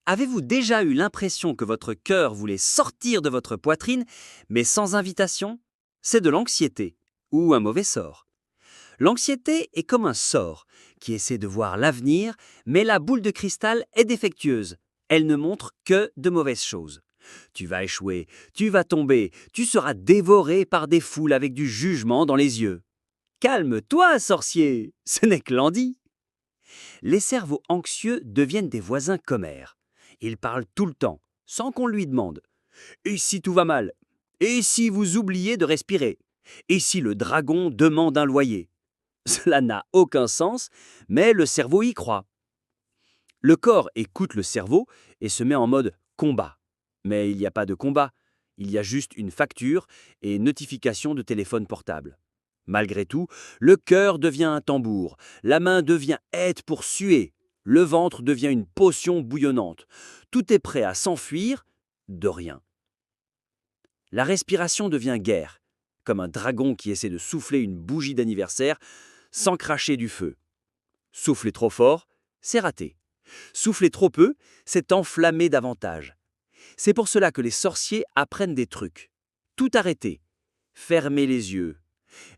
Avez-vous déjà eu l'impression que votre cœur voulait sortir de votre poitrine, mais sans invitation? C'est de l'anxiété, ou un mauvais sort. L'anxiété est comme un sort qui essaie de voir l'avenir, mais la boule de cristal est défectueuse. Elle ne montre que de mauvaises choses. Tu vas échouer, tu vas tomber, tu seras dévoré par des foules avec du jugement dans les yeux. Calme-toi, sorcier, ce n'est que l'envie. Les cerveaux anxieux deviennent des voisins commères. Ils parlent tout le temps, sans qu'on lui demande. Et si tout va mal? Et si vous oubliez de respirer? Et si le dragon demande un loyer? Cela n'a aucun sens, mais le cerveau y croit. Le corps écoute le cerveau et se met en mode combat. Mais il n'y a pas de combat, il y a juste une facture et notification de téléphone portable. Malgré tout, le cœur devient un tambour, la main devient aide pour suer, le ventre devient une potion bouillonnante. Tout est prêt à s'enfuir de rien. La respiration devient guerre, comme un dragon qui essaie de souffler une bougie d'anniversaire sans cracher du feu. Souffler trop fort, c'est raté. Souffler trop peu, c'est enflammer davantage. C'est pour cela que les sorciers apprennent des trucs. Tout arrêter, fermer les yeux,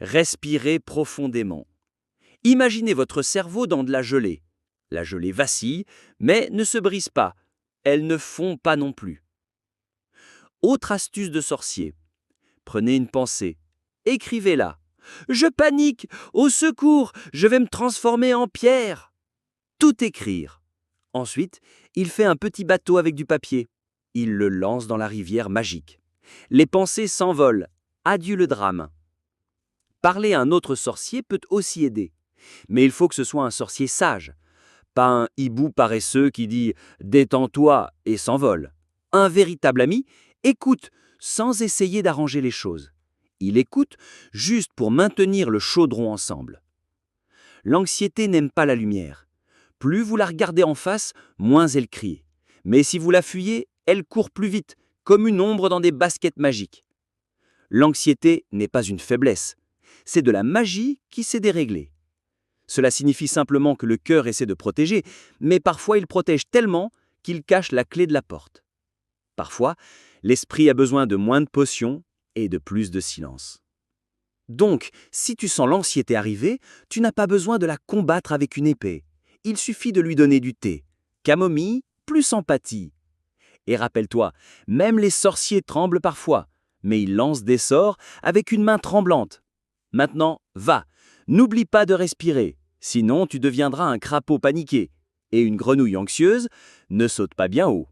respirer profondément. Imaginez votre cerveau dans de la gelée. La gelée vacille, mais ne se brise pas. Elle ne fond pas non plus. Autre astuce de sorcier. Prenez une pensée. Écrivez-la. Je panique! Au secours! Je vais me transformer en pierre! Tout écrire. Ensuite, il fait un petit bateau avec du papier. Il le lance dans la rivière magique. Les pensées s'envolent. Adieu le drame. Parler à un autre sorcier peut aussi aider. Mais il faut que ce soit un sorcier sage. Pas un hibou paresseux qui dit « détends-toi » et s'envole. Un véritable ami écoute sans essayer d'arranger les choses. Il écoute juste pour maintenir le chaudron ensemble. L'anxiété n'aime pas la lumière. Plus vous la regardez en face, moins elle crie. Mais si vous la fuyez, elle court plus vite, comme une ombre dans des baskets magiques. L'anxiété n'est pas une faiblesse. C'est de la magie qui s'est déréglée. Cela signifie simplement que le cœur essaie de protéger, mais parfois il protège tellement qu'il cache la clé de la porte. Parfois, l'esprit a besoin de moins de potions et de plus de silence. Donc, si tu sens l'anxiété arriver, tu n'as pas besoin de la combattre avec une épée. Il suffit de lui donner du thé. Camomille, plus empathie. Et rappelle-toi, même les sorciers tremblent parfois, mais ils lancent des sorts avec une main tremblante. Maintenant, va, n'oublie pas de respirer, sinon tu deviendras un crapaud paniqué. Et une grenouille anxieuse ne saute pas bien haut.